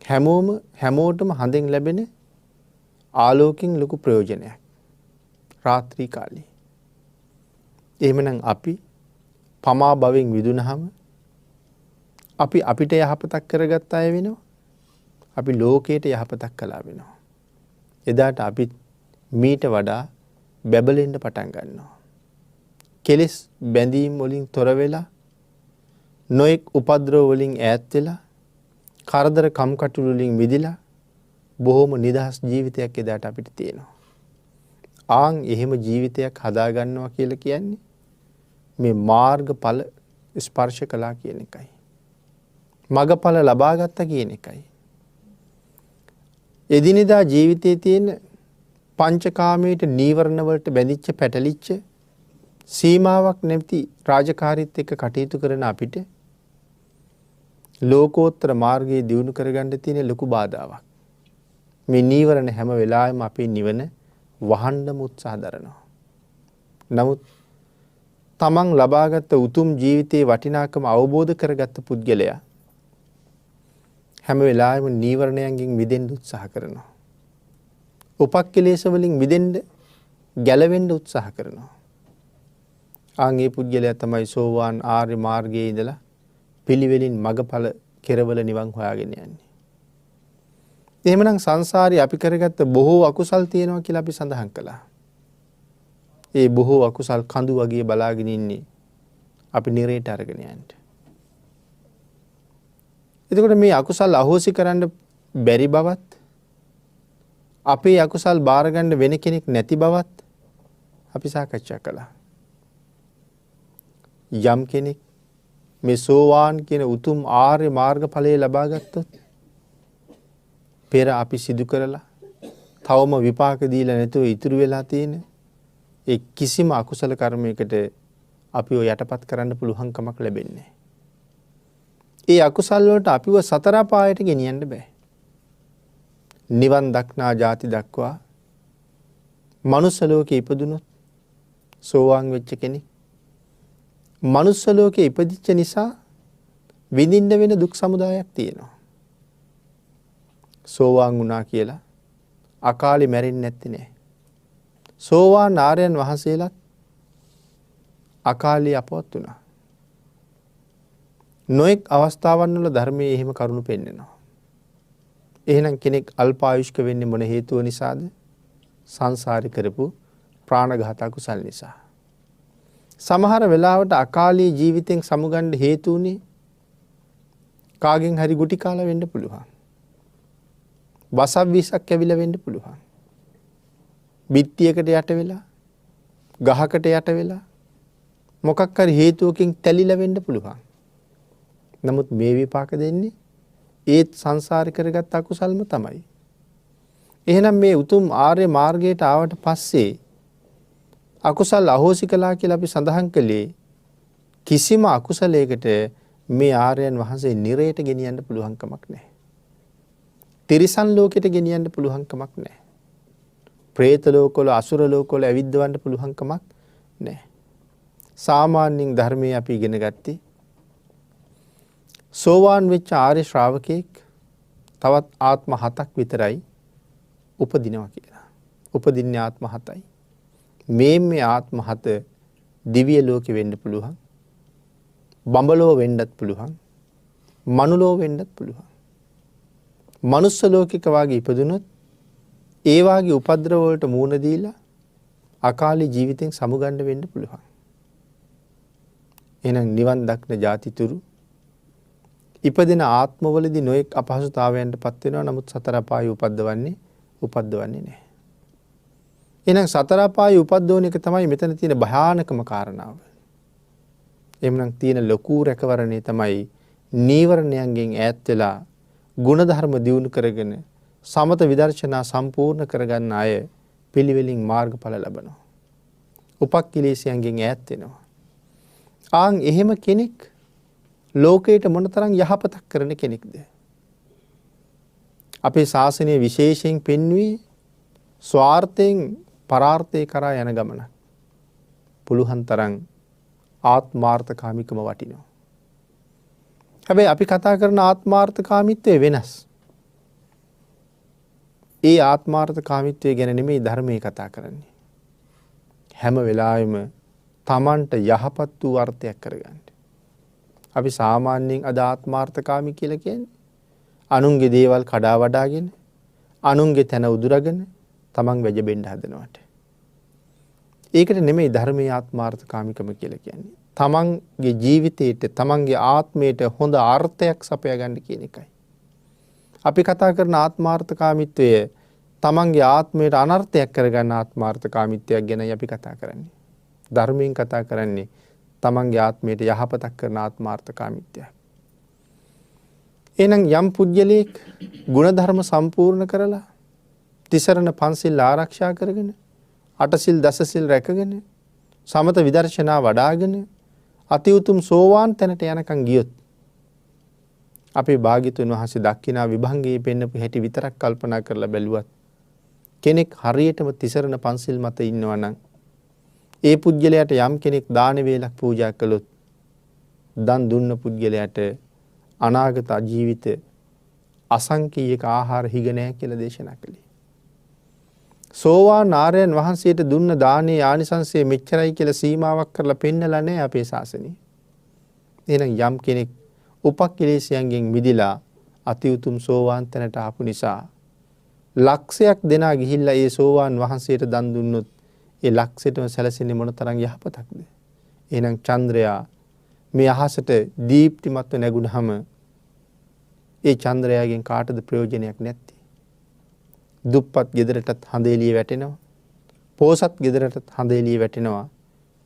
හැමෝටම හඳෙන් ලැබෙන ආලෝකයෙන් ලොකු ප්‍රයෝජනයක්. රාත්‍රී කාලේ. එහෙමනම් අපි පමා භවෙන් මිදුනහම අපි අපිට යහපතක් කරගත්ත අය වෙනවා. අපි ලෝකයට යහපතක් කළා වෙනවා. එදාට අපි මීට වඩා බැබලෙන්න පටන් ගන්නවා. කෙලෙස් බැඳීම් වලින් තොර වෙලා නොඑක් උපද්‍රව වලින් ඈත් වෙලා කරදර කම්කටොළු වලින් මිදිලා බොහොම නිදහස් ජීවිතයක් එදාට අපිට තියෙනවා. ආන් එහෙම ජීවිතයක් හදා ගන්නවා කියලා කියන්නේ මේ මාර්ගඵල ස්පර්ශ කළා කියන එකයි. මගඵල ලබා ගත්තා කියන එකයි. එදිනෙදා ජීවිතයේ තියෙන පංචකාමයට නීවරණ වලට බැඳිච්ච පැටලිච්ච සීමාවක් නැති රාජකාරීත් එක්ක කටයුතු කරන අපිට ලෝකෝත්තර මාර්ගයේ දියුණු කරගන්න තියෙන ලොකු බාධාවක්. මේ නීවරණ හැම වෙලාවෙම අපේ නිවන වහන්නම උත්සාහ දරනවා. නමුත් තමන් ලබාගත් උතුම් ජීවිතයේ වටිනාකම අවබෝධ කරගත්ත පුද්ගලයා හැම වෙලාවෙම නීවරණයන්ගෙන් මිදෙන්න උත්සාහ කරනවා. උපක්ඛලේශ වලින් මිදෙන්න ගැලවෙන්න උත්සාහ කරනවා. ආන්ගේ පුද්ගලයා තමයි සෝවාන් ආර්ය මාර්ගයේ ඉඳලා පිළිවෙලින් මගඵල කෙරවල නිවන් හොයාගෙන යන්නේ. එහෙමනම් සංසාරේ අපි කරගත්ත බොහෝ අකුසල් තියෙනවා කියලා අපි සඳහන් කළා. ඒ බොහෝ අකුසල් කඳු වගේ බලාගෙන ඉන්නේ අපි නිරේට අරගෙන යන්න. එතකොට මේ අකුසල් අහෝසි කරන්න බැරි බවත් අපේ අකුසල් බාර ගන්න වෙන කෙනෙක් නැති බවත් අපි සාකච්ඡා කළා. යම් කෙනෙක් මේ සෝවාන් කියන උතුම් ආර්ය මාර්ගඵලයේ ලබා ගත්තොත් පෙර අපි සිදු කරලා තවම විපාක දීලා නැතුව ඉතුරු වෙලා තියෙන ඒ කිසිම අකුසල කර්මයකට අපිව යටපත් කරන්න පුළුවන් කමක් ලැබෙන්නේ නැහැ. ඒ අකුසල් වලට අපිව සතර පායට ගෙනියන්න බෑ. නිවන් දක්නා ಜಾති දක්වා මනුස්ස ලෝකේ ඉපදුනොත් සෝවාන් වෙච්ච කෙනෙක් මනුස්ස ලෝකේ ඉපදිච්ච නිසා විඳින්න වෙන දුක් සමුදායක් තියෙනවා. සෝවාන් වුණා කියලා අකාලේ මැරෙන්නේ නැත්තේ නෑ. සෝවාන් ආර්යයන් වහන්සේලාත් අකාලේ අපවත් වුණා. නොඑක් අවස්ථාවන් වල ධර්මයේ එහෙම කරුණු පෙන්නනවා. එහෙනම් කෙනෙක් අල්පායුෂ්ක වෙන්නේ මොන හේතුව නිසාද? සංසාරේ කරපු ප්‍රාණඝාත කුසල් නිසා. සමහර වෙලාවට අකාලී ජීවිතෙන් සමුගන්න හේතු උනේ කාගෙන් හරි ගුටි කාලා වෙන්න පුළුවන්. වසක් විසක් කැවිලා වෙන්න පුළුවන්. බිත්තියකට යට වෙලා, ගහකට යට වෙලා මොකක් හරි හේතුවකින් තැලිලා වෙන්න පුළුවන්. නමුත් මේ විපාක දෙන්නේ ඒත් සංසාරේ කරගත් අකුසල්ම තමයි. එහෙනම් මේ උතුම් ආර්ය මාර්ගයට ආවට පස්සේ අකුසල් අහෝසි කළා කියලා අපි සඳහන් කළේ කිසිම අකුසලයකට මේ ආර්යයන් වහන්සේ නිරයට ගෙනියන්න පුළුවන් කමක් නැහැ. තිරිසන් ලෝකෙට ගෙනියන්න පුළුවන් කමක් නැහැ. പ്രേත ලෝකවල අසුර ලෝකවල ඇවිද්දවන්න පුළුවන් කමක් නැහැ. සාමාන්‍යයෙන් ධර්මයේ අපි ඉගෙන ගත්තේ සෝවාන් වෙච්ච ආර්ය ශ්‍රාවකෙක් තවත් ආත්ම 7ක් විතරයි උපදිනවා කියලා. උපදින්නේ ආත්ම 7යි. මේ ආත්ම 7 දිව්‍ය ලෝකෙ වෙන්න පුළුවන්. බඹලෝ වෙන්නත් පුළුවන්. මනුලෝ වෙන්නත් පුළුවන්. මනුස්ස ලෝකික වාගේ ඉපදුනොත් ඒ වාගේ උපද්‍රව වලට මුහුණ දීලා අකාලී ජීවිතෙන් සමුගන්න වෙන්න පුළුවන්. එහෙනම් නිවන් දක්න ಜಾති තුරු ඉපදෙන ආත්මවලදී නොඑක් අපහසුතාවයන්ටපත් වෙනවා. නමුත් සතර පායේ උපද්දවන්නේ නැහැ. එහෙනම් සතර පායේ උපද්දවන එක තමයි මෙතන තියෙන භයානකම කාරණාව. එහෙනම් තියෙන ලොකු රැකවරණේ තමයි නීවරණයන්ගෙන් ඈත් වෙලා ගුණධර්ම දියුණු කරගෙන සමත විදර්ශනා සම්පූර්ණ කරගන්න අය පිළිවෙලින් මාර්ගඵල ලබනවා. උපක්ඛලේශයන්ගෙන් ඈත් වෙනවා. ආන් එහෙම කෙනෙක් ලෝකයට මොනතරම් යහපතක් කරන කෙනෙක්ද? අපේ ශාසනය විශේෂයෙන් පෙන්වුවේ ස්වార్థයෙන් පරාර්ථය කරා යන ගමන. පුළුවන් තරම් ආත්මාර්ථකාමීකම වටිනවා. හැබැයි අපි කතා කරන ආත්මාර්ථකාමීත්වය වෙනස්. ඒ ආත්මාර්ථකාමීත්වය ගැන නෙමෙයි ධර්මයේ කතා කරන්නේ. හැම වෙලාවෙම තමන්ට යහපත් වූ අර්ථයක් කරගන්න. අපි සාමාන්‍යයෙන් අද ආත්මාර්ථකාමී කියලා කියන්නේ අනුන්ගේ දේවල් කඩා වඩාගෙන අනුන්ගේ තැන උදුරගෙන තමන් වැජබෙන්න හදනවට. ඒකට නෙමෙයි ධර්මයේ ආත්මාර්ථකාමීකම කියලා කියන්නේ. තමන්ගේ ජීවිතයට තමන්ගේ ආත්මයට හොඳ අර්ථයක් සපයා ගන්න කියන එකයි. අපි කතා කරන ආත්මාර්ථකාමීත්වය තමන්ගේ ආත්මයට අනර්ථයක් කරගන්න ආත්මාර්ථකාමීත්වයක් ගැනයි අපි කතා කරන්නේ. ධර්මයෙන් කතා කරන්නේ තමන්ගේ ආත්මයට යහපතක් කරන ආත්මාර්ථකාමීත්වයක්. එහෙනම් යම් පුජ්‍යලයක් ගුණධර්ම සම්පූර්ණ කරලා තිසරණ පන්සිල් ආරක්ෂා කරගෙන අටසිල් දසසිල් රැකගෙන සමත විදර්ශනා වඩාගෙන අති උතුම් සෝවාන් තැනට යනකම් ගියොත් අපේ භාග්‍යතුන් වහන්සේ දක්ඛිනා විභංගයේ පෙන්නපු හැටි විතරක් කල්පනා කරලා බැලුවත් කෙනෙක් හරියටම තිසරණ පන්සිල් මත ඉන්නවා නම් ඒ පුජ්‍යලයට යම් කෙනෙක් දාන වේලක් පූජා කළොත් දන් දුන්න පුජ්‍යලයට අනාගත ජීවිත අසංකීයක ආහාර හිග නැහැ කියලා දේශනා කළේ. සෝවාන් ආර්යයන් වහන්සේට දුන්න දානේ ආනිසංසය මෙච්චරයි කියලා සීමාවක් කරලා පෙන්නලා නැහැ අපේ ශාසනය. එහෙනම් යම් කෙනෙක් උපක්ලේශයන්ගෙන් මිදිලා අති උතුම් සෝවාන් තැනට ආපු නිසා ලක්ෂයක් දෙනා ගිහිල්ලා ඒ සෝවාන් වහන්සේට දන් දුන්නොත් ඒ ලක්ෂයටම සැලසෙන්නේ මොන තරම් යහපතක්ද? එහෙනම් චන්ද්‍රයා මේ අහසට දීප්තිමත්ව නැගුණාම ඒ චන්ද්‍රයාගෙන් කාටද ප්‍රයෝජනයක් නැත්තේ? දුප්පත් ගෙදරටත් හඳ එළිය වැටෙනවා. පෝසත් ගෙදරටත් හඳ එළිය වැටෙනවා.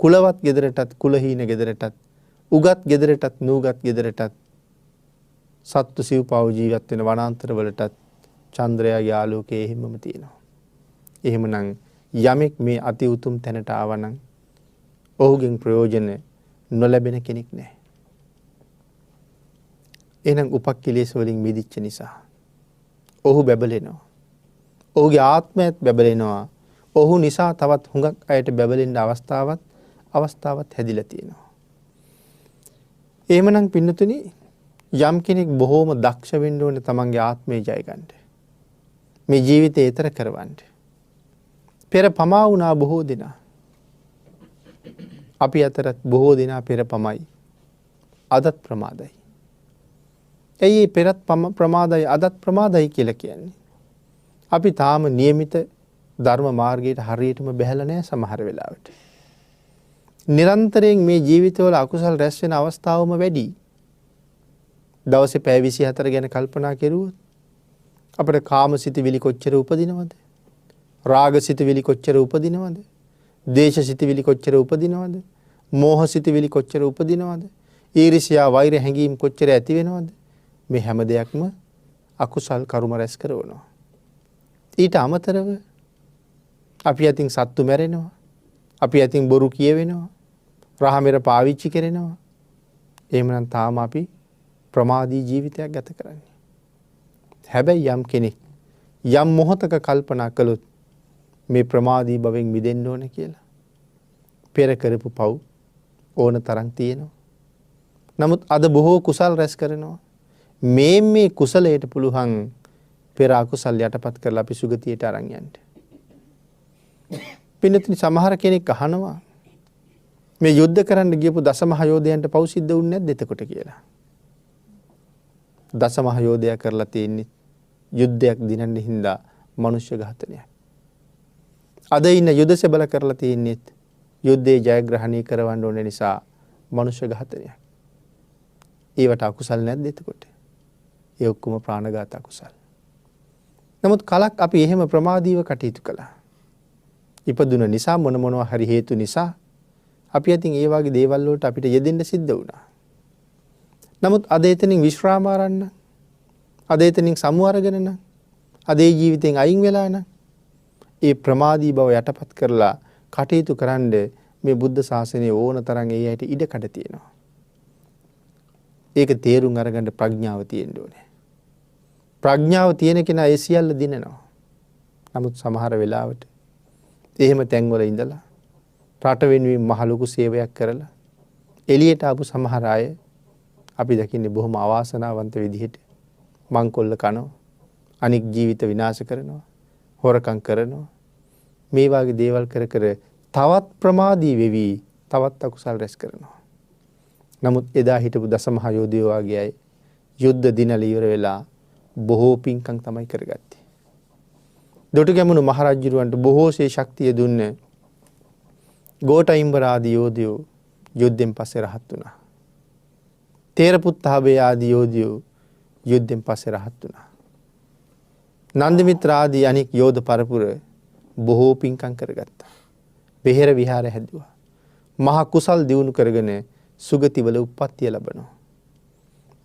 කුලවත් ගෙදරටත් කුලහීන ගෙදරටත් උගත් ගෙදරටත් නූගත් ගෙදරටත් සත්තු සිව්පව් ජීවත් වෙන වනාන්තරවලටත් චන්ද්‍රයාගේ ආලෝකය එහෙමම තියෙනවා. එහෙමනම් යමෙක් මේ අති උතුම් තැනට ආවනම් ඔහුගෙන් ප්‍රයෝජන නොලැබෙන කෙනෙක් නැහැ. එහෙනම් උපක්ඛිලේශ වලින් මිදිච්ච නිසා ඔහු බැබලෙනවා. ඔහුගේ ආත්මයත් බැබලෙනවා. ඔහු නිසා තවත් හුඟක් අයට බැබලෙන්න අවස්ථාවක් හැදිලා තියෙනවා. එහෙමනම් පින්නතුනි යම් කෙනෙක් බොහෝම දක්ෂ වෙන්න ඕනේ තමන්ගේ ආත්මය ජය ගන්න. මේ ජීවිතය ඈතර කරවන්න. පෙර පමා වුණා බොහෝ දෙනා. අපි අතරත් බොහෝ දෙනා පෙර පමයි. අදත් ප්‍රමාදයි. ඇයි පෙරත් ප්‍රමාදයි අදත් ප්‍රමාදයි කියලා කියන්නේ? අපි තාම નિયમિત ධර්ම මාර්ගයට හරියටම බැහැලා නැහැ සමහර වෙලාවට. නිරන්තරයෙන් මේ ජීවිතවල අකුසල් රැස් වෙන අවස්ථාවම වැඩි. දවසේ පැය 24 ගැන කල්පනා කෙරුවොත් අපේ කාමසිතවිලි කොච්චර උපදිනවද? රාගසිතවිලි කොච්චර උපදිනවද? දේශසිතවිලි කොච්චර උපදිනවද? මෝහසිතවිලි කොච්චර උපදිනවද? ඊර්ෂ්‍යා වෛර හැඟීම් කොච්චර ඇති වෙනවද? මේ හැම දෙයක්ම අකුසල් කර්ම රැස් කරනවා. ඊට අමතරව අපි අතින් සත්තු මැරෙනවා. අපි අතින් බොරු කියවෙනවා. රහමෙර පාවිච්චි කරනවා. එහෙමනම් තාම අපි ප්‍රමාදී ජීවිතයක් ගත කරන්නේ. හැබැයි යම් කෙනෙක් යම් මොහතක කල්පනා කළොත් මේ ප්‍රමාදී භවෙන් මිදෙන්න ඕන කියලා පෙර කරපු පව් ඕන තරම් තියෙනවා. නමුත් අද බොහෝ කුසල් රැස් කරනවා. මේ කුසලයට පුළුවන් පෙර අකුසල් යටපත් කරලා අපි සුගතියට අරන් යන්න. පින්නතුනි සමහර කෙනෙක් අහනවා මේ යුද්ධ කරන්න ගියපු දසමහ යෝධයන්ට පව් සිද්ධ වුනේ නැද්ද එතකොට කියලා. දසමහ යෝධයා කරලා තියෙන්නේ යුද්ධයක් දිනන්න හින්දා මනුෂ්‍ය ඝාතනයක්. අද ඉන්න යුද සෙබල කරලා තියෙන්නේ යුද්ධේ ජයග්‍රහණය කරවන්න ඕන නිසා මනුෂ්‍ය ඝාතනයක්. ඒවට අකුසල් නැද්ද එතකොට? ඒ ඔක්කොම ප්‍රාණඝාත අකුසල්. නමුත් කලක් අපි එහෙම ප්‍රමාදීව කටයුතු කළා. ඉපදුන නිසා මොනවා හරි හේතු නිසා අපි අතින් ඒ වගේ දේවල් වලට අපිට යෙදෙන්න සිද්ධ වුණා. නමුත් අද එතනින් විශ්‍රාම ආරන්න, අද එතනින් සමු අරගෙන නම්, අද ඒ ජීවිතෙන් අයින් වෙලා නම් ඒ ප්‍රමාදී බව යටපත් කරලා කටයුතු කරන්න මේ බුද්ධ ශාසනයේ ඕන තරම් ඒ ඇයිට ඉඩ කඩ තියෙනවා. ඒක තේරුම් අරගන්න ප්‍රඥාව තියෙන්න ඕනේ. ප්‍රඥාව තියෙන කෙනා ඒ සියල්ල දිනනවා. නමුත් සමහර වෙලාවට එහෙම තැන්වල ඉඳලා රට වෙනුවෙන් මහ ලොකු සේවයක් කරලා එළියට ආපු සමහර අය අපි දකින්නේ බොහොම අවාසනාවන්ත විදිහට මංකොල්ල කනවා, අනික් ජීවිත විනාශ කරනවා, හොරකම් කරනවා. මේ වගේ දේවල් කර තවත් ප්‍රමාදී වෙවි, තවත් අකුසල් රැස් කරනවා. නමුත් එදා හිටපු දසමහ යෝධයෝ වගේ අය යුද්ධ දිනල ඉවර වෙලා බොහෝ පින්කම් තමයි කරගත්තේ. දොටුගැමුණු මහරජුරවන්ට බොහෝසේ ශක්තිය දුන්න ගෝඨයිම්බර ආදී යෝධයෝ යුද්ධෙන් පස්සේ රහත් වුණා. තේරපුත්තාබේ ආදී යෝධයෝ යුද්ධෙන් පස්සේ රහත් වුණා. නන්දිමිත්‍ර ආදී අනෙක් යෝධ පරපුර බොහෝ පින්කම් කරගත්තා. පෙහෙර විහාර හැදුවා. මහා කුසල් දියුණු කරගෙන සුගතිවල උප්පත්තිය ලබනවා.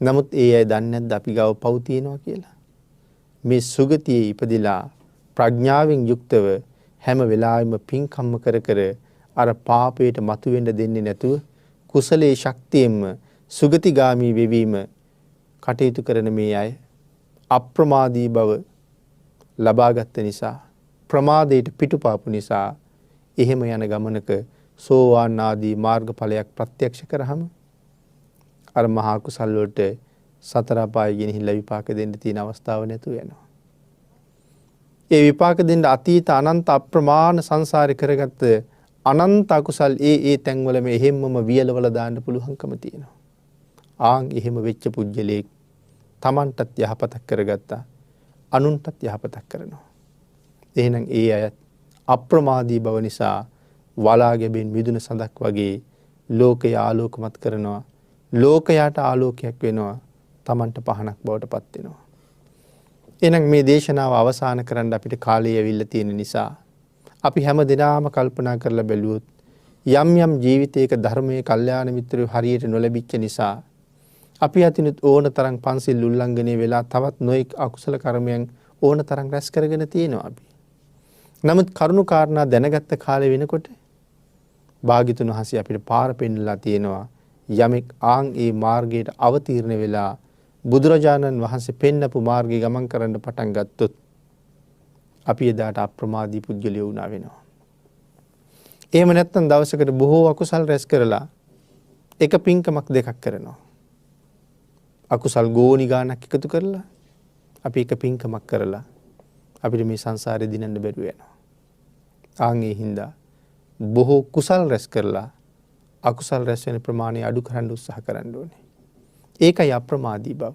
නමුත් ඒ අය දන්නේ නැද්ද අපි ගාව පව් තියෙනවා කියලා? මේ සුගතියේ ඉපදිලා ප්‍රඥාවෙන් යුක්තව හැම වෙලාවෙම පින්කම්ම කර කර අර පාපයට මතුවෙන්න දෙන්නේ නැතුව කුසලයේ ශක්තියෙන්ම සුගතිගාමී වෙවීම කටයුතු කරන මේ අය අප්‍රමාදී බව ලබාගත් නිසා ප්‍රමාදයට පිටුපාපු නිසා එහෙම යන ගමනක සෝවාන් ආදී මාර්ගඵලයක් ප්‍රත්‍යක්ෂ කරාම අර මහා කුසල් වලට සතර අපාය ගෙනහිල්ලා විපාක දෙන්න තියෙන අවස්ථාව නැතු වෙනවා. ඒ විපාක දෙන්න අතීත අනන්ත අප්‍රමාණ සංසාරේ කරගත්ත අනන්ත අකුසල් ඒ තැන්වලම එහෙම්මම වියලවල දාන්න පුළුවන්කම තියෙනවා. ආන් එහෙම වෙච්ච පුජ්‍යලෙක් Tamanටත් යහපතක් කරගත්තා, අනුන්ටත් යහපතක් කරනවා. එහෙනම් ඒ අයත් අප්‍රමාදී බව නිසා වලාගෙබෙන් මිදුන සඳක් වගේ ලෝකය ආලෝකමත් කරනවා. ලෝකයට ආලෝකයක් වෙනවා. Tamanට පහනක් බවට පත් වෙනවා. එහෙනම් මේ දේශනාව අවසන් කරන්න අපිට කාලය ඇවිල්ලා තියෙන නිසා අපි හැම දිනම කල්පනා කරලා බැලුවොත් යම් යම් ජීවිතයක ධර්මයේ කල්යාණ මිත්‍රයෝ හරියට නොලැබිච්ච නිසා අපි අතිනුත් ඕන තරම් පන්සිල් උල්ලංඝනය වෙලා තවත් නොඑක් අකුසල කර්මයන් ඕන තරම් රැස් කරගෙන තියෙනවා අපි. නමුත් කරුණු කාරණා දැනගත්ත කාලේ වෙනකොට භාග්‍යතුන් වහන්සේ අපිට පාර පෙන්නලා තියෙනවා. යමෙක් ආන් ඒ මාර්ගයට අවතීර්ණ වෙලා බුදුරජාණන් වහන්සේ පෙන්නපු මාර්ගයේ ගමන් කරන්න පටන් ගත්තොත් අපි එදාට අප්‍රමාදී පුජ්‍යලිය වුණා වෙනවා. එහෙම නැත්නම් දවසකට බොහෝ අකුසල් රැස් කරලා එක පින්කමක් දෙකක් කරනවා. අකුසල් ගෝණි ගානක් එකතු කරලා අපි එක පින්කමක් කරලා අපිට මේ සංසාරේ දිනන්න බැරුව යනවා. ආන් ඒ හින්දා බොහෝ කුසල් රැස් කරලා අකුසල් රැස් වෙන ප්‍රමාණය අඩු කරන්න උත්සාහ කරන්න ඕනේ. ඒකයි අප්‍රමාදී බව.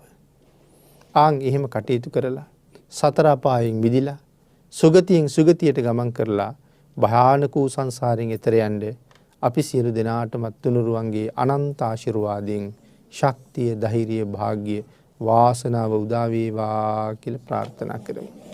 ආන් එහෙම කටයුතු කරලා සතර අපායෙන් මිදිලා සුගතියෙන් සුගතියට ගමන් කරලා භයානක වූ සංසාරයෙන් එතර යන්න අපි සියලු දෙනාටමත් තුනුරුවන්ගේ අනන්ත ආශිර්වාදයෙන් ශක්තිය, ධෛර්යය, වාග්ය, වාසනාව උදා වේවා කියලා ප්‍රාර්ථනා කරමු.